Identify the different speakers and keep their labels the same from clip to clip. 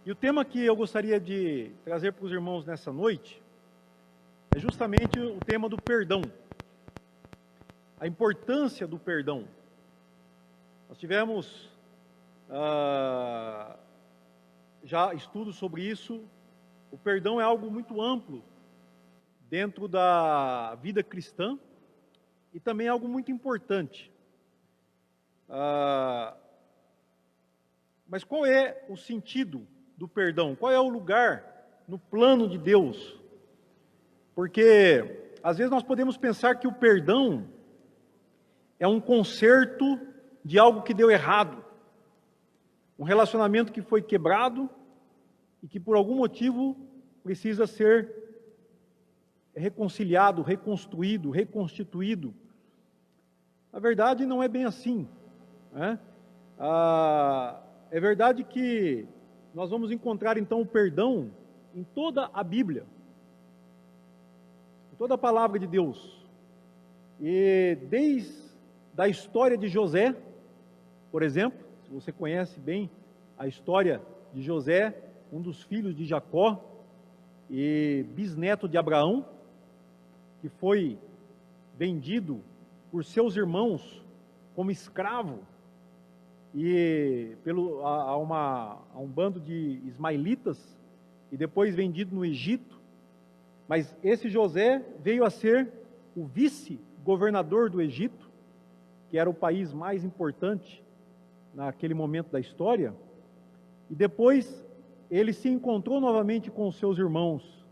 Speaker 1: E o tema que eu gostaria de trazer para os irmãos nessa noite é justamente o tema do perdão. A importância do perdão. Nós tivemos já estudos sobre isso. O perdão é algo muito amplo dentro da vida cristã e também é algo muito importante. Mas qual é o sentido do perdão? Qual é o lugar no plano de Deus? Porque às vezes nós podemos pensar que o perdão é um conserto de algo que deu errado, um relacionamento que foi quebrado e que por algum motivo precisa ser reconciliado, reconstruído, reconstituído. Na verdade, não é bem assim, né? É verdade que nós vamos encontrar então o perdão em toda a Bíblia, em toda a palavra de Deus. E desde a história de José, por exemplo, se você conhece bem a história de José, um dos filhos de Jacó e bisneto de Abraão, que foi vendido por seus irmãos como escravo e a um bando de ismaelitas e depois vendido no Egito. Mas esse José veio a ser o vice-governador do Egito, que era o país mais importante naquele momento da história, e depois ele se encontrou novamente com os seus irmãos,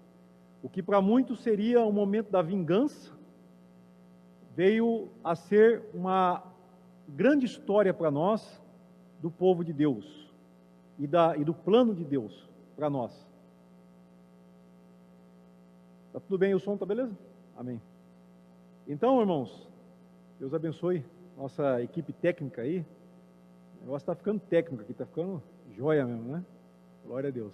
Speaker 1: o que para muitos seria o momento da vingança, veio a ser uma grande história para nós, do povo de Deus, e do plano de Deus para nós. Tá tudo bem? O som tá beleza? Amém. Então, irmãos, Deus abençoe nossa equipe técnica aí. O negócio está ficando técnico aqui, está ficando joia mesmo, né? Glória a Deus.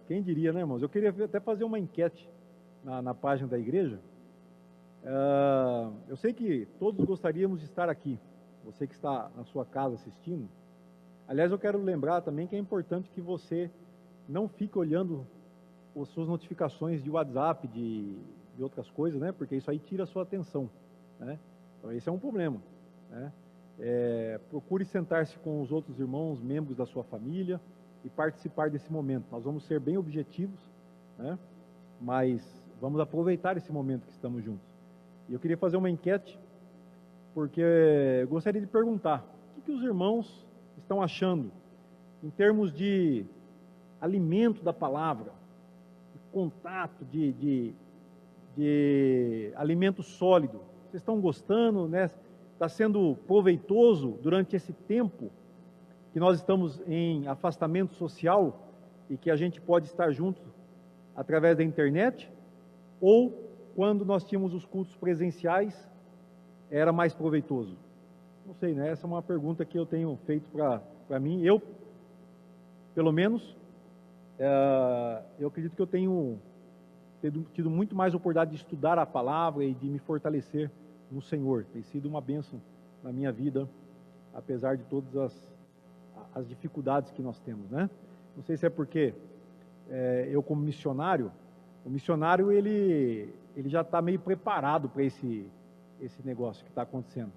Speaker 1: Quem diria, né, irmãos? Eu queria até fazer uma enquete na página da igreja. Eu sei que todos gostaríamos de estar aqui. Você que está na sua casa assistindo. Aliás, eu quero lembrar também que é importante que você não fique olhando as suas notificações de WhatsApp, de outras coisas, né? Porque isso aí tira a sua atenção, né? Então esse é um problema, né? Procure sentar-se com os outros irmãos, membros da sua família e participar desse momento. Nós vamos ser bem objetivos, né? Mas vamos aproveitar esse momento que estamos juntos. E eu queria fazer uma enquete, porque eu gostaria de perguntar, o que os irmãos estão achando em termos de alimento da palavra, de contato, de alimento sólido? Vocês estão gostando, né? Está sendo proveitoso durante esse tempo que nós estamos em afastamento social e que a gente pode estar junto através da internet? Ou quando nós tínhamos os cultos presenciais, era mais proveitoso? Não sei, né? Essa é uma pergunta que eu tenho feito para mim. Eu, pelo menos, eu acredito que eu tenho tido muito mais oportunidade de estudar a palavra e de me fortalecer no Senhor. Tem sido uma bênção na minha vida, apesar de todas as dificuldades que nós temos, né? Não sei se é porque eu como missionário, o missionário ele já está meio preparado para esse negócio que está acontecendo.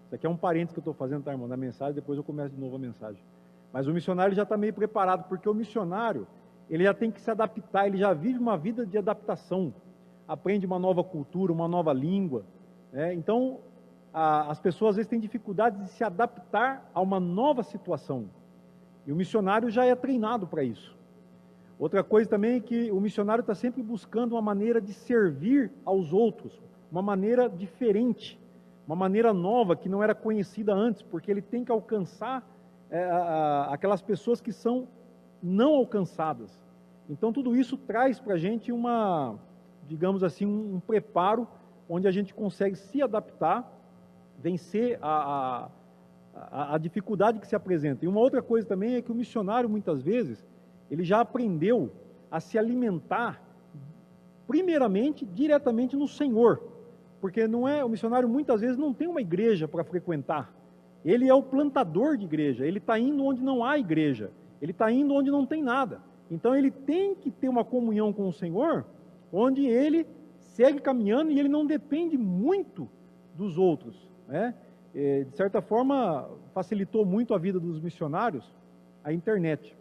Speaker 1: Isso aqui é um parênteses que eu estou fazendo, tá, irmão, na mensagem, depois eu começo de novo a mensagem. Mas o missionário já está meio preparado, porque o missionário, ele já tem que se adaptar, ele já vive uma vida de adaptação, aprende uma nova cultura, uma nova língua, né? Então, as pessoas às vezes têm dificuldade de se adaptar a uma nova situação, e o missionário já é treinado para isso. Outra coisa também é que o missionário está sempre buscando uma maneira de servir aos outros, uma maneira diferente, uma maneira nova que não era conhecida antes, porque ele tem que alcançar aquelas pessoas que são não alcançadas. Então tudo isso traz para a gente digamos assim, um preparo onde a gente consegue se adaptar, vencer a dificuldade que se apresenta. E uma outra coisa também é que o missionário, muitas vezes, ele já aprendeu a se alimentar, primeiramente, diretamente no Senhor. Porque o missionário muitas vezes não tem uma igreja para frequentar. Ele é o plantador de igreja, ele está indo onde não há igreja. Ele está indo onde não tem nada. Então ele tem que ter uma comunhão com o Senhor, onde ele segue caminhando e ele não depende muito dos outros, né? De certa forma, facilitou muito a vida dos missionários a internet.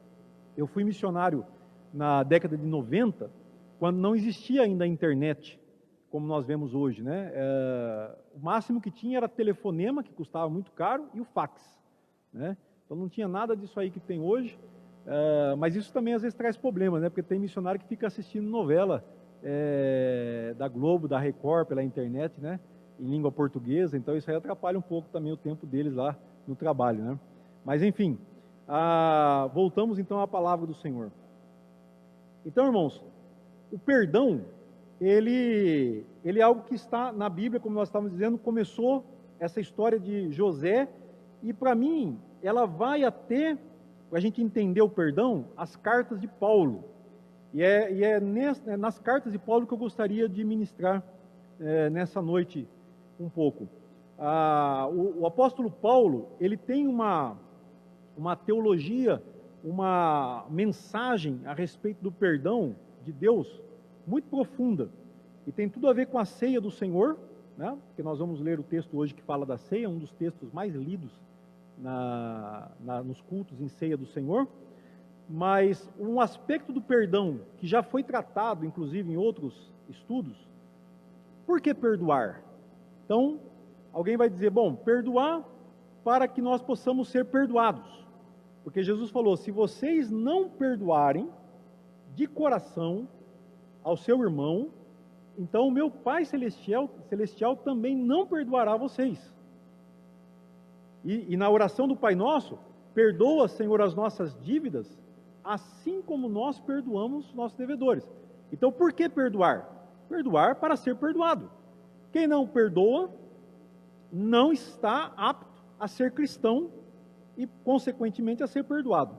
Speaker 1: Eu fui missionário na década de 90, quando não existia ainda a internet, como nós vemos hoje, né? O máximo que tinha era telefonema, que custava muito caro, e o fax, né? Então não tinha nada disso aí que tem hoje, mas isso também às vezes traz problemas, né? Porque tem missionário que fica assistindo novela da Globo, da Record, pela internet, né? Em língua portuguesa, então isso aí atrapalha um pouco também o tempo deles lá no trabalho, né? Mas enfim, voltamos então à palavra do Senhor. Então, irmãos, o perdão, ele é algo que está na Bíblia, como nós estávamos dizendo, começou essa história de José, e para mim, ela vai até, para a gente entender o perdão, as cartas de Paulo. E é nas cartas de Paulo que eu gostaria de ministrar nessa noite um pouco. O apóstolo Paulo, ele tem uma teologia, uma mensagem a respeito do perdão de Deus muito profunda, e tem tudo a ver com a ceia do Senhor, né? Porque nós vamos ler o texto hoje que fala da ceia, um dos textos mais lidos nos cultos em ceia do Senhor. Mas um aspecto do perdão que já foi tratado, inclusive em outros estudos, por que perdoar? Então, alguém vai dizer, bom, perdoar para que nós possamos ser perdoados. Porque Jesus falou, se vocês não perdoarem de coração ao seu irmão, então o meu Pai Celestial também não perdoará vocês. E na oração do Pai Nosso, perdoa, Senhor, as nossas dívidas, assim como nós perdoamos nossos devedores. Então, por que perdoar? Perdoar para ser perdoado. Quem não perdoa, não está apto a ser cristão e, consequentemente, a ser perdoado.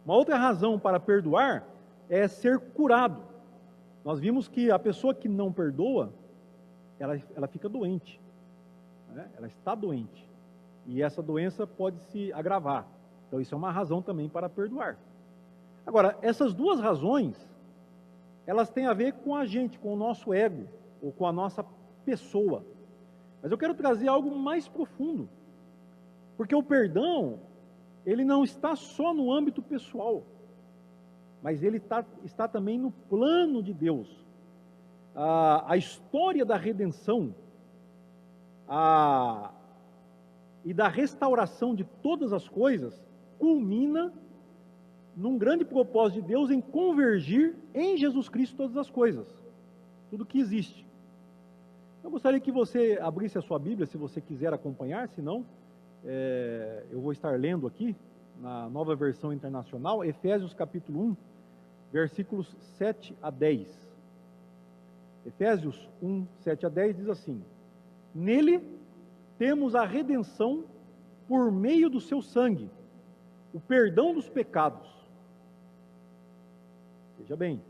Speaker 1: Uma outra razão para perdoar é ser curado. Nós vimos que a pessoa que não perdoa, ela fica doente, né? Ela está doente. E essa doença pode se agravar. Então isso é uma razão também para perdoar. Agora, essas duas razões, elas têm a ver com a gente, com o nosso ego, ou com a nossa pessoa. Mas eu quero trazer algo mais profundo. Porque o perdão, ele não está só no âmbito pessoal, mas ele está também no plano de Deus. A história da redenção, e da restauração de todas as coisas, culmina num grande propósito de Deus em convergir em Jesus Cristo todas as coisas, tudo que existe. Eu gostaria que você abrisse a sua Bíblia, se você quiser acompanhar, senão eu vou estar lendo aqui, na Nova Versão Internacional, Efésios capítulo 1, versículos 7 a 10. Efésios 1, 7 a 10 diz assim: Nele temos a redenção por meio do seu sangue, o perdão dos pecados. Veja bem,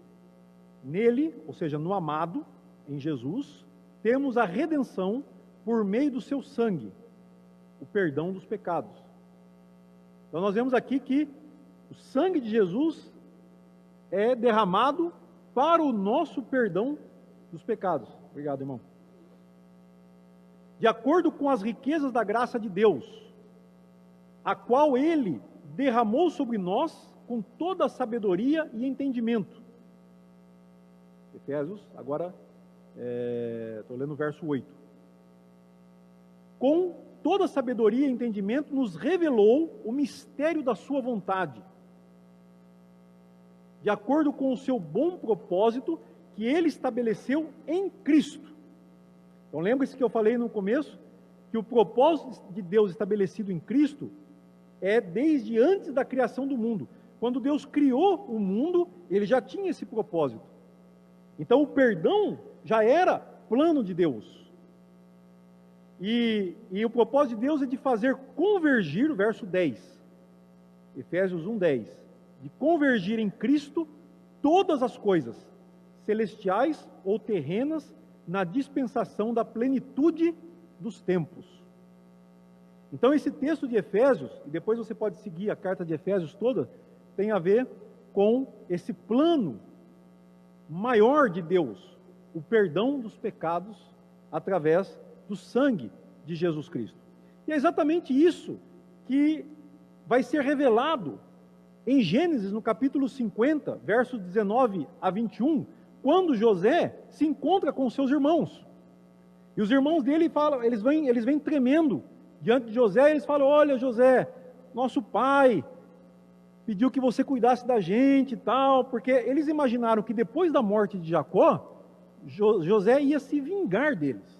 Speaker 1: nele, ou seja, no amado, em Jesus, temos a redenção por meio do seu sangue, o perdão dos pecados. Então nós vemos aqui que o sangue de Jesus é derramado para o nosso perdão dos pecados. Obrigado, irmão. De acordo com as riquezas da graça de Deus, a qual Ele derramou sobre nós com toda a sabedoria e entendimento. Efésios, agora, estou lendo o verso 8. Com toda a sabedoria e entendimento nos revelou o mistério da sua vontade, de acordo com o seu bom propósito que Ele estabeleceu em Cristo. Então lembre-se que eu falei no começo, que o propósito de Deus estabelecido em Cristo é desde antes da criação do mundo. Quando Deus criou o mundo, Ele já tinha esse propósito. Então o perdão já era plano de Deus. E o propósito de Deus é de fazer convergir, o verso 10, Efésios 1:10, de convergir em Cristo todas as coisas, celestiais ou terrenas, na dispensação da plenitude dos tempos. Então esse texto de Efésios, e depois você pode seguir a carta de Efésios toda, tem a ver com esse plano maior de Deus, o perdão dos pecados através do sangue de Jesus Cristo. E é exatamente isso que vai ser revelado em Gênesis, no capítulo 50, versos 19 a 21, quando José se encontra com seus irmãos. E os irmãos dele falam, eles vêm tremendo diante de José, e eles falam: olha, José, nosso pai pediu que você cuidasse da gente e tal, porque eles imaginaram que depois da morte de Jacó, José ia se vingar deles.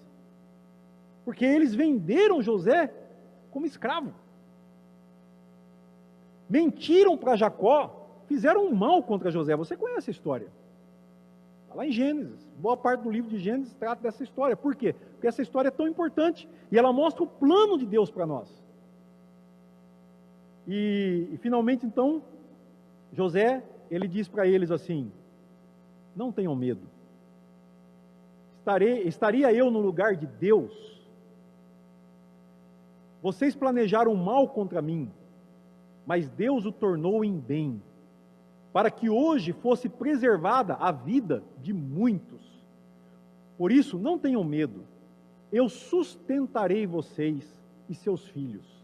Speaker 1: Porque eles venderam José como escravo. Mentiram para Jacó, fizeram um mal contra José. Você conhece a história? Está lá em Gênesis. Boa parte do livro de Gênesis trata dessa história. Por quê? Porque essa história é tão importante e ela mostra o plano de Deus para nós. E finalmente, então, José, ele diz para eles assim: não tenham medo. Estaria eu no lugar de Deus? Vocês planejaram mal contra mim, mas Deus o tornou em bem, para que hoje fosse preservada a vida de muitos. Por isso, não tenham medo, eu sustentarei vocês e seus filhos.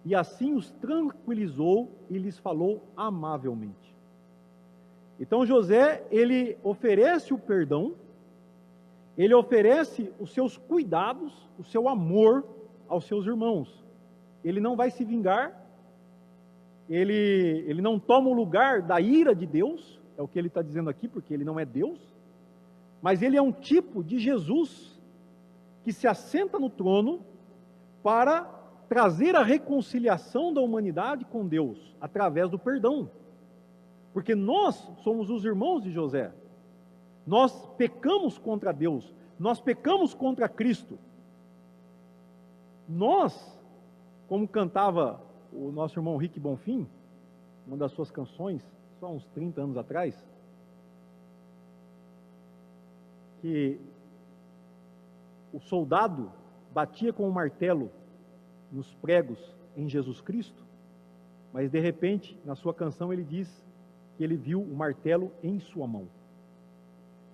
Speaker 1: E assim os tranquilizou e lhes falou amavelmente. Então José, ele oferece o perdão, ele oferece os seus cuidados, o seu amor aos seus irmãos. Ele não vai se vingar, ele não toma o lugar da ira de Deus, é o que ele está dizendo aqui, porque ele não é Deus, mas ele é um tipo de Jesus que se assenta no trono para trazer a reconciliação da humanidade com Deus, através do perdão. Porque nós somos os irmãos de José. Nós pecamos contra Deus, nós pecamos contra Cristo. Nós, como cantava o nosso irmão Rick Bonfim, uma das suas canções, só uns 30 anos atrás, que o soldado batia com o martelo nos pregos em Jesus Cristo, mas de repente, na sua canção, ele diz que ele viu o martelo em sua mão.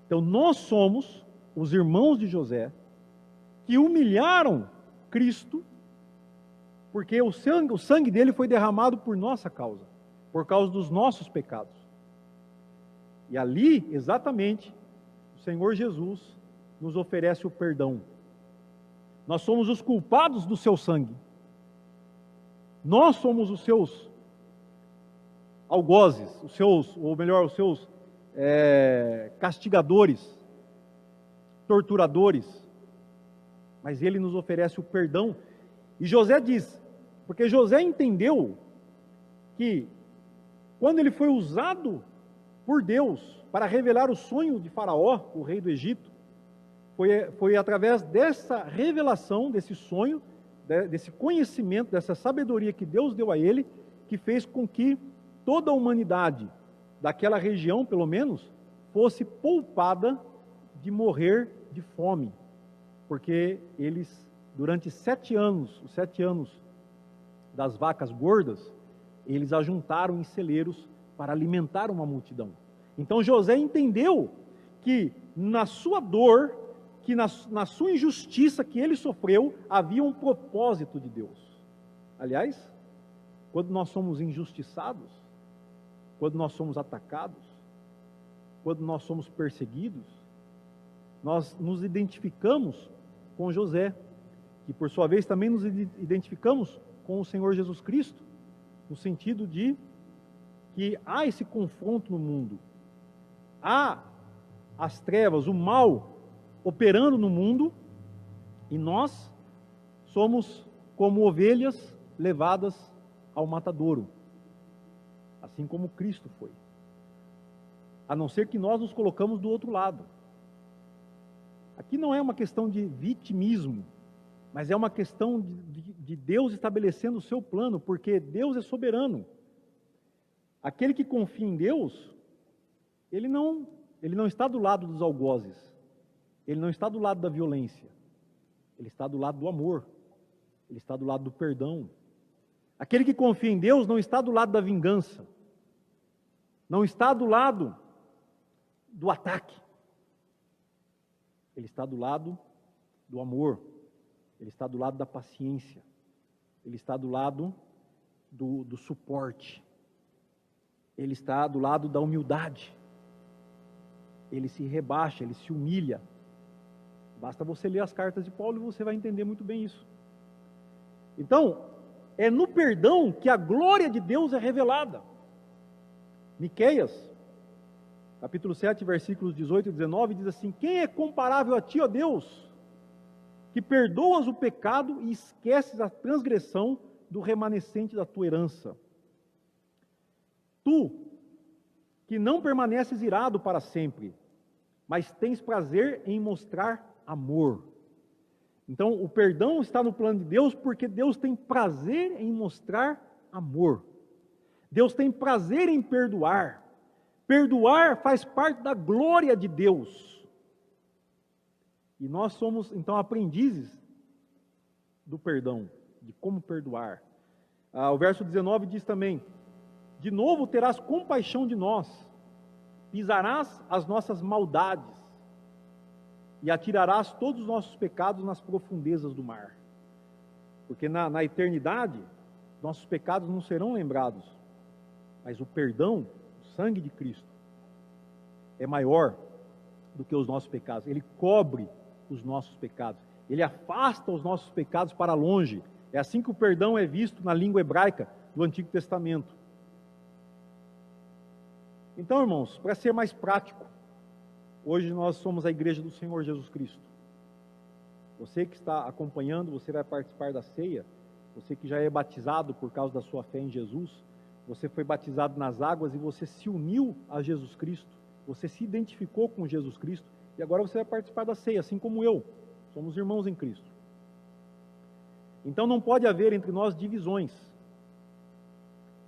Speaker 1: Então nós somos os irmãos de José que humilharam Cristo, porque o sangue dele foi derramado por nossa causa, por causa dos nossos pecados. E ali, exatamente, o Senhor Jesus nos oferece o perdão. Nós somos os culpados do seu sangue. Nós somos os seus algozes, os seus castigadores, torturadores. Mas ele nos oferece o perdão. E José diz, porque José entendeu que quando ele foi usado por Deus para revelar o sonho de Faraó, o rei do Egito, foi através dessa revelação, desse sonho, desse conhecimento, dessa sabedoria que Deus deu a ele, que fez com que toda a humanidade daquela região, pelo menos, fosse poupada de morrer de fome. Porque eles, durante 7 anos, os 7 anos das vacas gordas, eles ajuntaram em celeiros para alimentar uma multidão. Então José entendeu que na sua dor, que na sua injustiça que ele sofreu, havia um propósito de Deus. Aliás, quando nós somos injustiçados, quando nós somos atacados, quando nós somos perseguidos, nós nos identificamos com José, que por sua vez também nos identificamos com o Senhor Jesus Cristo, no sentido de que há esse confronto no mundo, há as trevas, o mal operando no mundo, e nós somos como ovelhas levadas ao matadouro, assim como Cristo foi. A não ser que nós nos colocamos do outro lado. Aqui não é uma questão de vitimismo, mas é uma questão de Deus estabelecendo o seu plano, porque Deus é soberano. Aquele que confia em Deus, ele não está do lado dos algozes, ele não está do lado da violência, ele está do lado do amor. ele está do lado do perdão. Aquele que confia em Deus não está do lado da vingança, não está do lado do ataque. Ele está do lado do amor, ele está do lado da paciência, ele está do lado do suporte, ele está do lado da humildade. Ele se rebaixa, ele se humilha. Basta você ler as cartas de Paulo e você vai entender muito bem isso. Então, é no perdão que a glória de Deus é revelada. Miqueias, capítulo 7, versículos 18 e 19, diz assim: quem é comparável a ti, ó Deus, que perdoas o pecado e esqueces a transgressão do remanescente da tua herança? Tu, que não permaneces irado para sempre, mas tens prazer em mostrar amor. Então, o perdão está no plano de Deus porque Deus tem prazer em mostrar amor. Deus tem prazer em perdoar. Perdoar faz parte da glória de Deus. E nós somos, então, aprendizes do perdão, de como perdoar. O verso 19 diz também: de novo terás compaixão de nós, pisarás as nossas maldades e atirarás todos os nossos pecados nas profundezas do mar. Porque na eternidade, nossos pecados não serão lembrados, mas o perdão, o sangue de Cristo, é maior do que os nossos pecados. Ele cobre os nossos pecados, ele afasta os nossos pecados para longe. É assim que o perdão é visto na língua hebraica do Antigo Testamento. Então, irmãos, para ser mais prático, hoje nós somos a igreja do Senhor Jesus Cristo. Você que está acompanhando, você vai participar da ceia. Você que já é batizado por causa da sua fé em Jesus, você foi batizado nas águas e você se uniu a Jesus Cristo. Você se identificou com Jesus Cristo e agora você vai participar da ceia, assim como eu. Somos irmãos em Cristo. Então não pode haver entre nós divisões.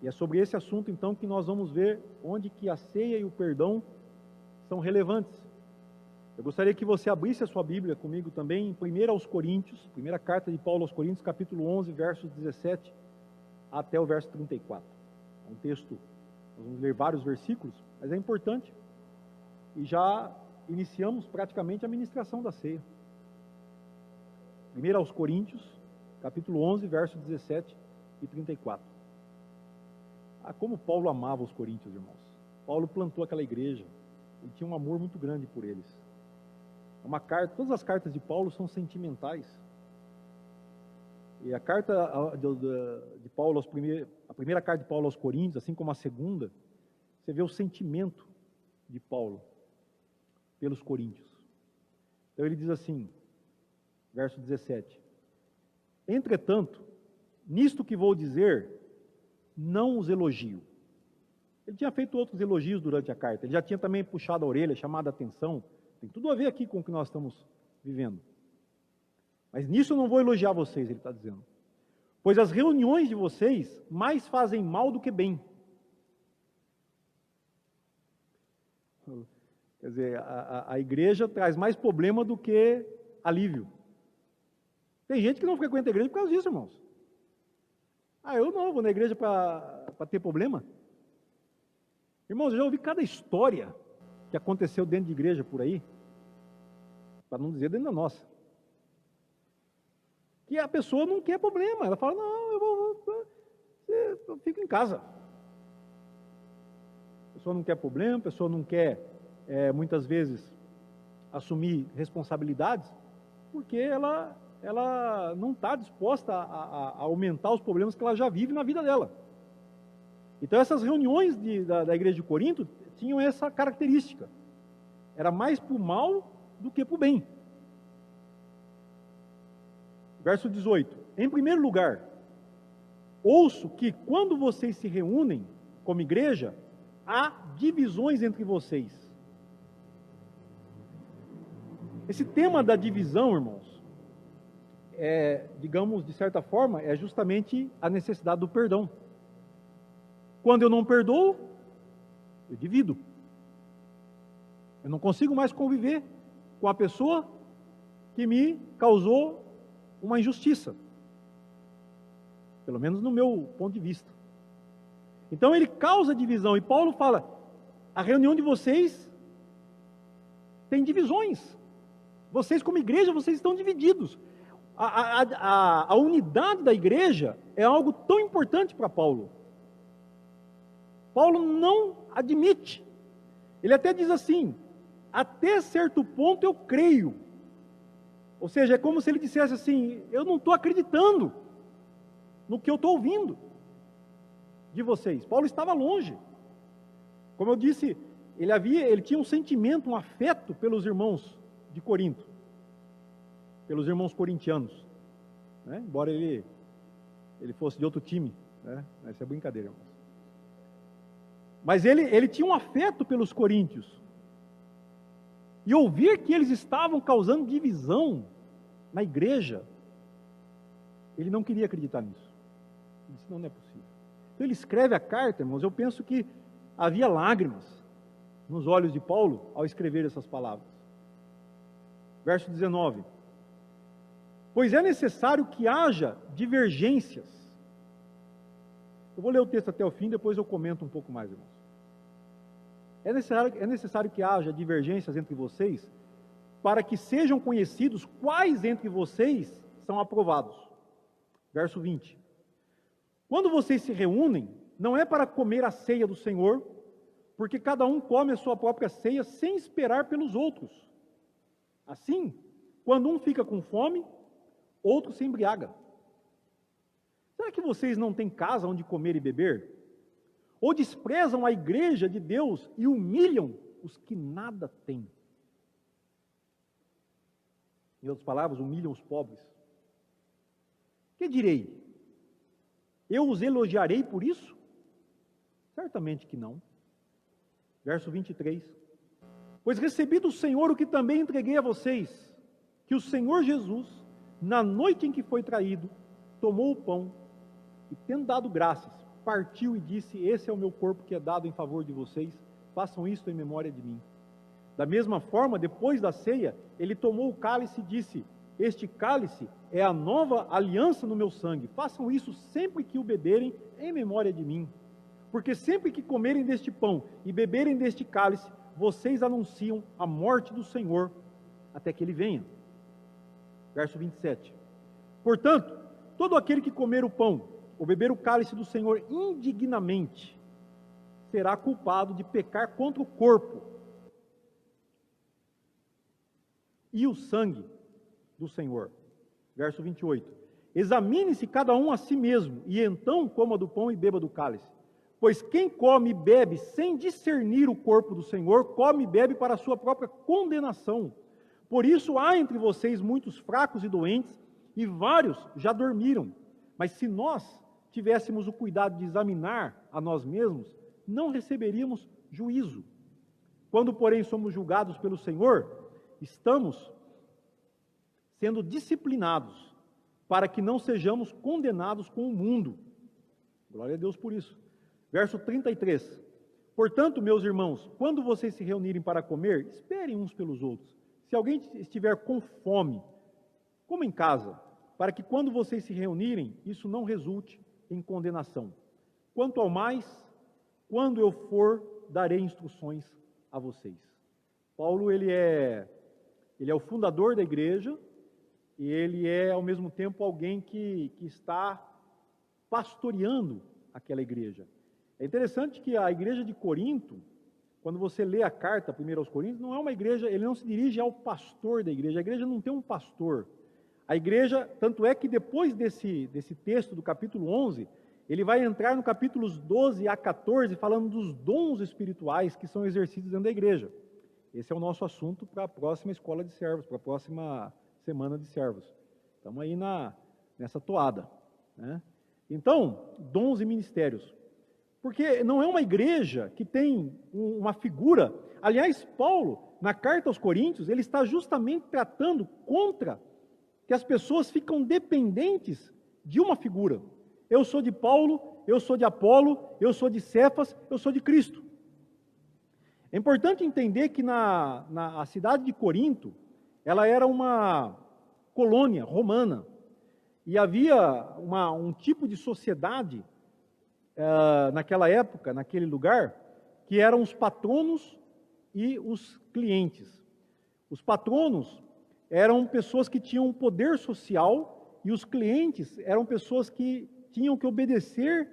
Speaker 1: E é sobre esse assunto, então, que nós vamos ver onde que a ceia e o perdão são relevantes. Eu gostaria que você abrisse a sua Bíblia comigo também em 1 aos Coríntios, primeira carta de Paulo aos Coríntios, capítulo 11, versos 17 até o verso 34. É um texto, nós vamos ler vários versículos, mas é importante. E já iniciamos praticamente a ministração da ceia. 1 aos Coríntios, capítulo 11, verso 17 e 34. Como Paulo amava os coríntios, irmãos. Paulo plantou aquela igreja. Ele tinha um amor muito grande por eles. Uma carta, todas as cartas de Paulo são sentimentais. E a carta de Paulo, a primeira carta de Paulo aos Coríntios, assim como a segunda, você vê o sentimento de Paulo pelos coríntios. Então ele diz assim, verso 17: entretanto, nisto que vou dizer, não os elogio. Ele tinha feito outros elogios durante a carta. Ele já tinha também puxado a orelha, chamado a atenção. Tem tudo a ver aqui com o que nós estamos vivendo. Mas nisso eu não vou elogiar vocês, ele está dizendo. Pois as reuniões de vocês mais fazem mal do que bem. Quer dizer, a igreja traz mais problema do que alívio. Tem gente que não frequenta a igreja por causa disso, irmãos. Eu não vou na igreja para ter problema. Irmãos, eu já ouvi cada história que aconteceu dentro de igreja por aí, para não dizer dentro da nossa, que a pessoa não quer problema. Ela fala, não, eu fico em casa. A pessoa não quer problema, a pessoa não quer, muitas vezes, assumir responsabilidades, porque ela não está disposta a aumentar os problemas que ela já vive na vida dela. Então essas reuniões da igreja de Corinto tinham essa característica. Era mais para o mal do que para o bem. Verso 18. Em primeiro lugar, ouço que quando vocês se reúnem como igreja, há divisões entre vocês. Esse tema da divisão, irmãos, digamos, de certa forma, é justamente a necessidade do perdão. Quando eu não perdoo, eu divido. Eu não consigo mais conviver com a pessoa que me causou uma injustiça. pelo menos no meu ponto de vista. Então ele causa divisão, e Paulo fala, a reunião de vocês tem divisões. Vocês como igreja, vocês estão divididos. A unidade da igreja é algo tão importante para Paulo. Paulo não admite. Ele até diz assim, até certo ponto eu creio. Ou seja, é como se ele dissesse assim, eu não estou acreditando no que eu estou ouvindo de vocês. Paulo estava longe. Como eu disse, ele tinha um sentimento, um afeto pelos irmãos de Corinto, pelos irmãos corintianos, né? Embora ele fosse de outro time, né? Essa é brincadeira, irmãos. Mas ele tinha um afeto pelos coríntios, e ouvir que eles estavam causando divisão na igreja, ele não queria acreditar nisso. Ele disse, não é possível. Então ele escreve a carta, irmãos, eu penso que havia lágrimas nos olhos de Paulo ao escrever essas palavras. Verso 19. Pois é necessário que haja divergências. Eu vou ler o texto até o fim, depois eu comento um pouco mais, irmãos. É necessário que haja divergências entre vocês, para que sejam conhecidos quais entre vocês são aprovados. Verso 20. Quando vocês se reúnem, não é para comer a ceia do Senhor, porque cada um come a sua própria ceia sem esperar pelos outros. Assim, quando um fica com fome, outro se embriaga. Será que vocês não têm casa onde comer e beber? Ou desprezam a igreja de Deus e humilham os que nada têm? Em outras palavras, humilham os pobres. Que direi? Eu os elogiarei por isso? Certamente que não. Verso 23. Pois recebi do Senhor o que também entreguei a vocês, que o Senhor Jesus, na noite em que foi traído, tomou o pão e, tendo dado graças, partiu e disse, esse é o meu corpo que é dado em favor de vocês, façam isto em memória de mim. Da mesma forma, depois da ceia, ele tomou o cálice e disse, este cálice é a nova aliança no meu sangue, façam isso sempre que o beberem em memória de mim. Porque sempre que comerem deste pão e beberem deste cálice, vocês anunciam a morte do Senhor, até que ele venha. Verso 27. Portanto, todo aquele que comer o pão, ou beber o cálice do Senhor indignamente, será culpado de pecar contra o corpo e o sangue do Senhor. Verso 28. Examine-se cada um a si mesmo, e então coma do pão e beba do cálice. Pois quem come e bebe sem discernir o corpo do Senhor, come e bebe para a sua própria condenação. Por isso há entre vocês muitos fracos e doentes, e vários já dormiram. Mas se nós tivéssemos o cuidado de examinar a nós mesmos, não receberíamos juízo. Quando, porém, somos julgados pelo Senhor, estamos sendo disciplinados, para que não sejamos condenados com o mundo. Glória a Deus por isso. Verso 33. Portanto, meus irmãos, quando vocês se reunirem para comer, esperem uns pelos outros. Se alguém estiver com fome, coma em casa, para que quando vocês se reunirem, isso não resulte em condenação. Quanto ao mais, quando eu for, darei instruções a vocês. Paulo, ele é o fundador da igreja, e ele é, ao mesmo tempo, alguém que está pastoreando aquela igreja. É interessante que a igreja de Corinto, quando você lê a carta primeiro aos Coríntios, não é uma igreja, ele não se dirige ao pastor da igreja, a igreja não tem um pastor. A igreja, tanto é que depois desse texto do capítulo 11, ele vai entrar no capítulos 12 a 14, falando dos dons espirituais que são exercidos dentro da igreja. Esse é o nosso assunto para a próxima escola de servos, para a próxima semana de servos. Estamos aí nessa toada, né? Então, dons e ministérios. Porque não é uma igreja que tem uma figura. Aliás, Paulo, na carta aos Coríntios, ele está justamente tratando contra que as pessoas ficam dependentes de uma figura. Eu sou de Paulo, eu sou de Apolo, eu sou de Cefas, eu sou de Cristo. É importante entender que a cidade de Corinto, ela era uma colônia romana. E havia um tipo de sociedade naquela época, naquele lugar, que eram os patronos e os clientes. Os patronos eram pessoas que tinham poder social e os clientes eram pessoas que tinham que obedecer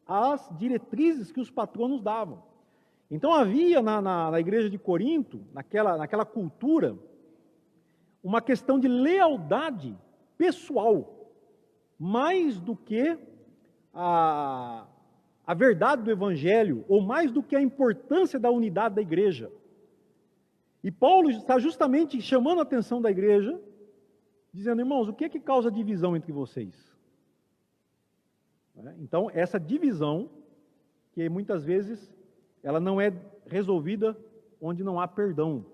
Speaker 1: às diretrizes que os patronos davam. Então havia na igreja de Corinto, naquela cultura, uma questão de lealdade pessoal, mais do que a verdade do evangelho, ou mais do que a importância da unidade da igreja. E Paulo está justamente chamando a atenção da igreja, dizendo, irmãos, o que é que causa divisão entre vocês? Então, essa divisão, que muitas vezes ela não é resolvida onde não há perdão.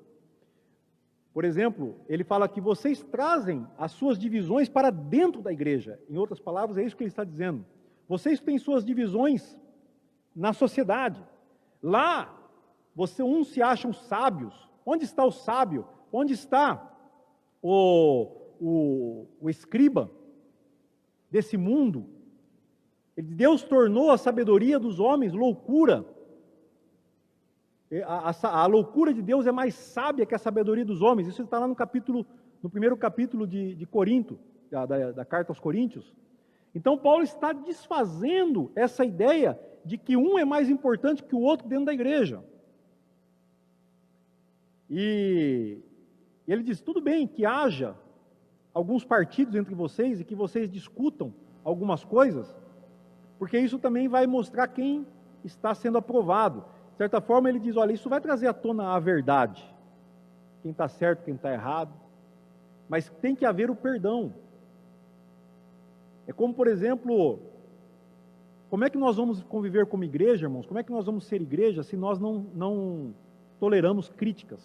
Speaker 1: Por exemplo, ele fala que vocês trazem as suas divisões para dentro da igreja. Em outras palavras, é isso que ele está dizendo. Vocês têm suas divisões na sociedade. Lá, uns se acham sábios. Onde está o sábio? Onde está o escriba desse mundo? Deus tornou a sabedoria dos homens loucura. A loucura de Deus é mais sábia que a sabedoria dos homens. Isso está lá no primeiro capítulo de Corinto, da carta aos Coríntios. Então Paulo está desfazendo essa ideia de que um é mais importante que o outro dentro da igreja. E ele diz, tudo bem que haja alguns partidos entre vocês e que vocês discutam algumas coisas, porque isso também vai mostrar quem está sendo aprovado. De certa forma, ele diz, olha, isso vai trazer à tona a verdade. Quem está certo, quem está errado. Mas tem que haver o perdão. É como, por exemplo, como é que nós vamos conviver como igreja, irmãos? Como é que nós vamos ser igreja se nós não toleramos críticas?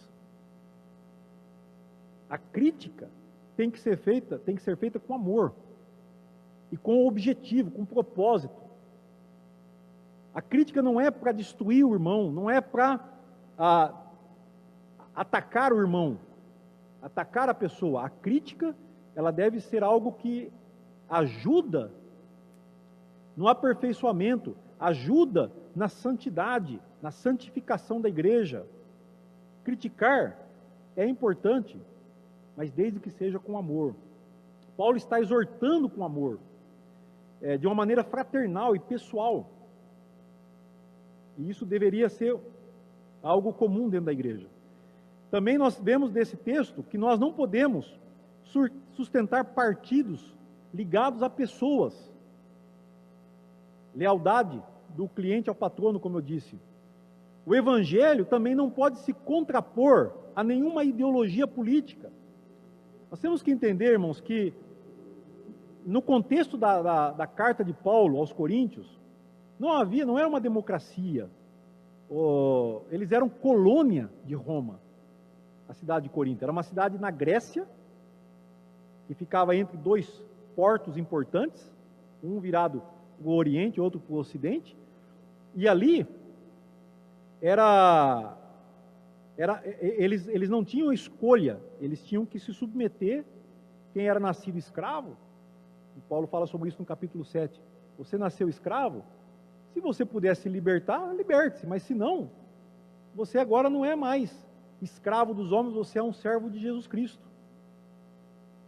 Speaker 1: A crítica tem que ser feita com amor. E com objetivo, com propósito. A crítica não é para destruir o irmão, não é para atacar o irmão, atacar a pessoa. A crítica, ela deve ser algo que ajuda no aperfeiçoamento, ajuda na santidade, na santificação da igreja. Criticar é importante, mas desde que seja com amor. Paulo está exortando com amor, de uma maneira fraternal e pessoal. E isso deveria ser algo comum dentro da igreja. Também nós vemos desse texto que nós não podemos sustentar partidos ligados a pessoas. Lealdade do cliente ao patrono, como eu disse. O evangelho também não pode se contrapor a nenhuma ideologia política. Nós temos que entender, irmãos, que no contexto da carta de Paulo aos Coríntios, não era uma democracia. Eles eram colônia de Roma, a cidade de Corinto. Era uma cidade na Grécia, que ficava entre dois portos importantes, um virado para o Oriente, outro para o Ocidente. E ali, eles não tinham escolha, eles tinham que se submeter. Quem era nascido escravo, e Paulo fala sobre isso no capítulo 7, você nasceu escravo, se você pudesse se libertar, liberte-se, mas se não, você agora não é mais escravo dos homens, você é um servo de Jesus Cristo.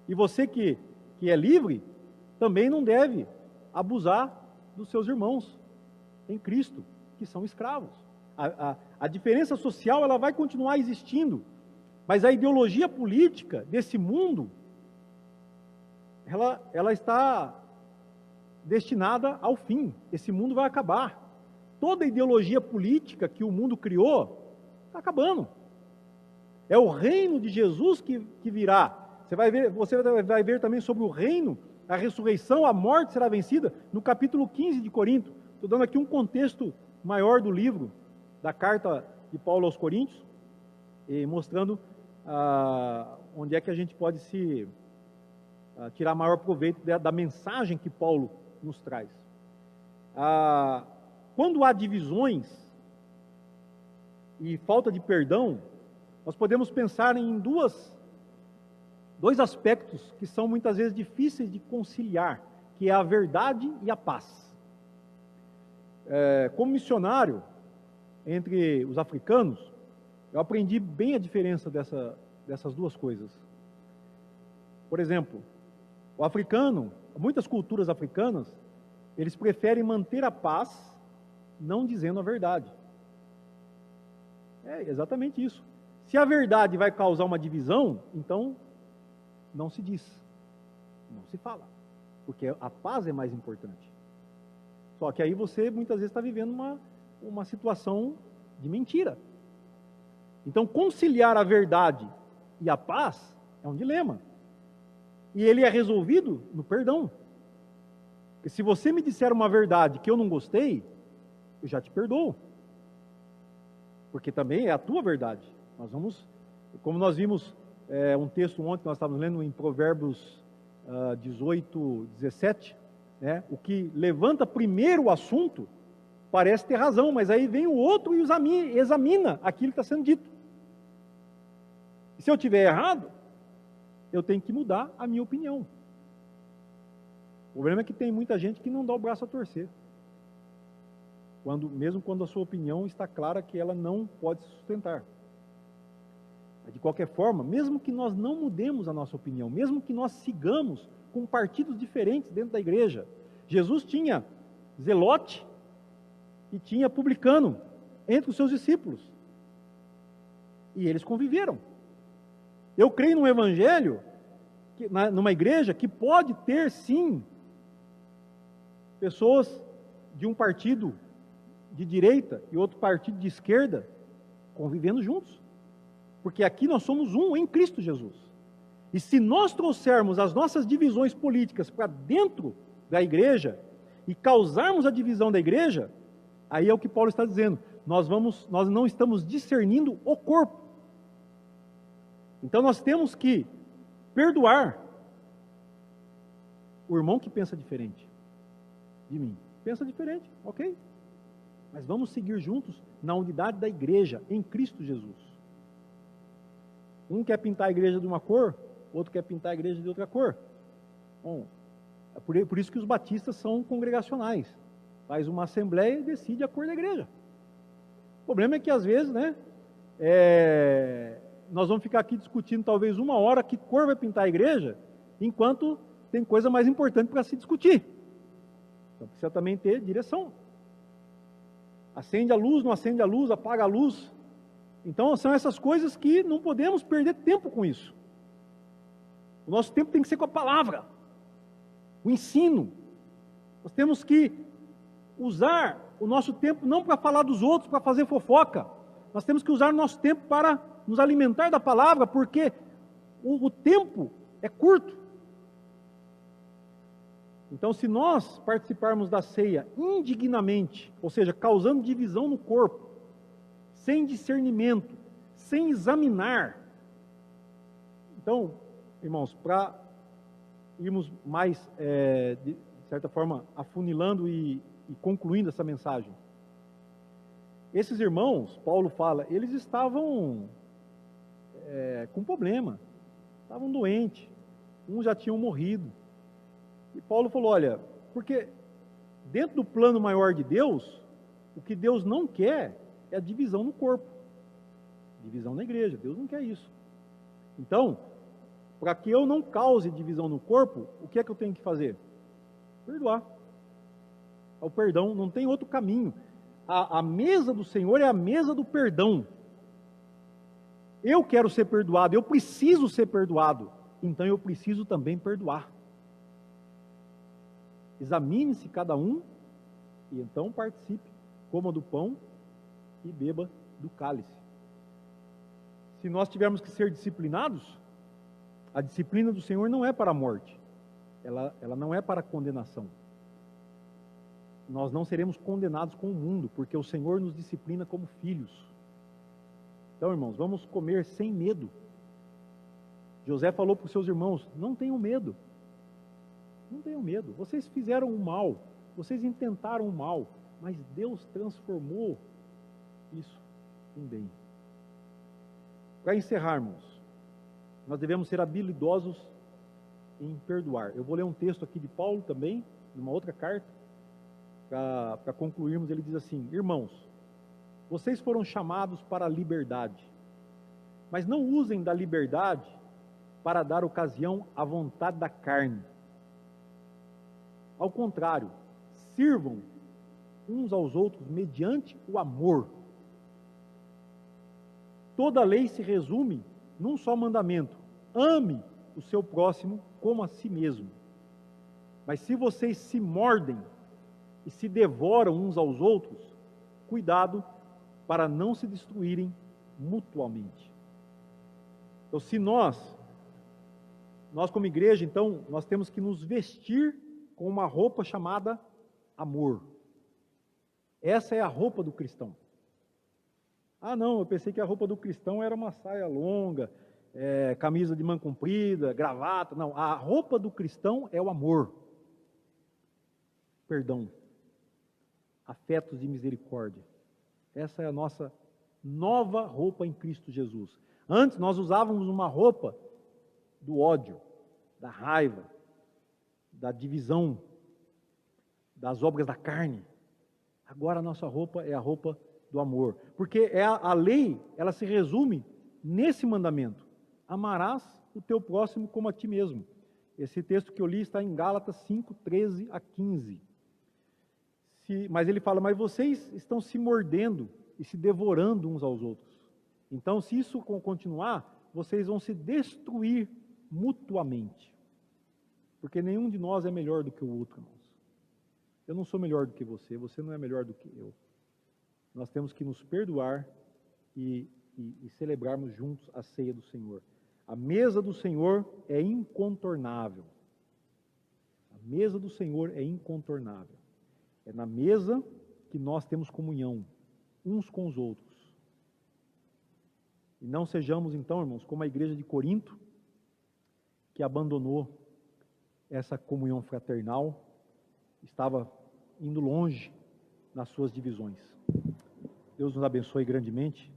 Speaker 1: E você que é livre, também não deve abusar dos seus irmãos em Cristo, que são escravos. A diferença social, ela vai continuar existindo, mas a ideologia política desse mundo, ela está destinada ao fim. Esse mundo vai acabar. Toda a ideologia política que o mundo criou está acabando. É o reino de Jesus que virá. Você vai ver também sobre o reino, a ressurreição, a morte será vencida no capítulo 15 de Corinto. Estou dando aqui um contexto maior do livro, da carta de Paulo aos Coríntios, e mostrando onde é que a gente pode tirar maior proveito da mensagem que Paulo nos traz. Quando há divisões e falta de perdão, nós podemos pensar em dois aspectos que são muitas vezes difíceis de conciliar, que é a verdade e a paz. Como missionário entre os africanos, eu aprendi bem a diferença dessas duas coisas. Por exemplo, o africano, muitas culturas africanas, eles preferem manter a paz, não dizendo a verdade. É exatamente isso. Se a verdade vai causar uma divisão, então não se diz, não se fala, porque a paz é mais importante. Só que aí você muitas vezes está vivendo uma situação de mentira. Então conciliar a verdade e a paz é um dilema. E ele é resolvido no perdão. Porque se você me disser uma verdade que eu não gostei, eu já te perdoo. Porque também é a tua verdade. Nós vamos, como nós vimos um texto ontem, nós estávamos lendo em Provérbios 18, 17, né? O que levanta primeiro o assunto parece ter razão, mas aí vem o outro e examina aquilo que está sendo dito. E se eu tiver errado, eu tenho que mudar a minha opinião. O problema é que tem muita gente que não dá o braço a torcer. Mesmo quando a sua opinião está clara que ela não pode se sustentar. De qualquer forma, mesmo que nós não mudemos a nossa opinião, mesmo que nós sigamos com partidos diferentes dentro da igreja, Jesus tinha zelote e tinha publicano entre os seus discípulos. E eles conviveram. Eu creio num evangelho, numa igreja, que pode ter sim pessoas de um partido de direita e outro partido de esquerda convivendo juntos. Porque aqui nós somos um em Cristo Jesus. E se nós trouxermos as nossas divisões políticas para dentro da igreja e causarmos a divisão da igreja, aí é o que Paulo está dizendo. Nós não estamos discernindo o corpo. Então nós temos que perdoar o irmão que pensa diferente de mim. Pensa diferente, ok? Mas vamos seguir juntos na unidade da igreja, em Cristo Jesus. Um quer pintar a igreja de uma cor, outro quer pintar a igreja de outra cor. Bom, é por isso que os batistas são congregacionais. Faz uma assembleia e decide a cor da igreja. O problema é que às vezes, né, nós vamos ficar aqui discutindo talvez 1 hora que cor vai pintar a igreja, enquanto tem coisa mais importante para se discutir. Então precisa também ter direção. Acende a luz, não acende a luz, apaga a luz. Então são essas coisas que não podemos perder tempo com isso. O nosso tempo tem que ser com a palavra, o ensino. Nós temos que usar o nosso tempo não para falar dos outros, para fazer fofoca. Nós temos que usar o nosso tempo para nos alimentar da palavra, porque o tempo é curto. Então, se nós participarmos da ceia indignamente, ou seja, causando divisão no corpo, sem discernimento, sem examinar. Então, irmãos, para irmos mais, de certa forma, afunilando e concluindo essa mensagem. Esses irmãos, Paulo fala, eles estavam com problema, estavam doentes, uns já tinham morrido. E Paulo falou, olha, porque dentro do plano maior de Deus, o que Deus não quer é a divisão no corpo, divisão na igreja. Deus não quer isso. Então, para que eu não cause divisão no corpo, o que é que eu tenho que fazer? Perdoar. O perdão, não tem outro caminho. A mesa do Senhor é a mesa do perdão. Eu quero ser perdoado, eu preciso ser perdoado, então eu preciso também perdoar. Examine-se cada um e então participe, coma do pão e beba do cálice. Se nós tivermos que ser disciplinados, a disciplina do Senhor não é para a morte, ela não é para a condenação. Nós não seremos condenados com o mundo, porque o Senhor nos disciplina como filhos. Então, irmãos, vamos comer sem medo. José falou para os seus irmãos, não tenham medo. Não tenham medo. Vocês fizeram o mal, vocês intentaram o mal, mas Deus transformou isso em bem. Para encerrarmos, nós devemos ser habilidosos em perdoar. Eu vou ler um texto aqui de Paulo também, numa outra carta, para concluirmos. Ele diz assim: irmãos, vocês foram chamados para a liberdade, mas não usem da liberdade para dar ocasião à vontade da carne. Ao contrário, sirvam uns aos outros mediante o amor. Toda a lei se resume num só mandamento: ame o seu próximo como a si mesmo. Mas se vocês se mordem e se devoram uns aos outros, cuidado para não se destruírem mutuamente. Então, se nós como igreja, então, nós temos que nos vestir com uma roupa chamada amor. Essa é a roupa do cristão. Ah, não, eu pensei que a roupa do cristão era uma saia longa, camisa de manga comprida, gravata. Não, a roupa do cristão é o amor, perdão, afetos de misericórdia. Essa é a nossa nova roupa em Cristo Jesus. Antes nós usávamos uma roupa do ódio, da raiva, da divisão, das obras da carne. Agora a nossa roupa é a roupa do amor, porque a lei, ela se resume nesse mandamento: amarás o teu próximo como a ti mesmo. Esse texto que eu li está em Gálatas 5, 13 a 15. Mas ele fala: mas vocês estão se mordendo e se devorando uns aos outros. Então, se isso continuar, vocês vão se destruir mutuamente. Porque nenhum de nós é melhor do que o outro, irmãos. Eu não sou melhor do que você, você não é melhor do que eu. Nós temos que nos perdoar e celebrarmos juntos a ceia do Senhor. A mesa do Senhor é incontornável. A mesa do Senhor é incontornável. É na mesa que nós temos comunhão uns com os outros. E não sejamos, então, irmãos, como a igreja de Corinto, que abandonou essa comunhão fraternal, estava indo longe nas suas divisões. Deus nos abençoe grandemente.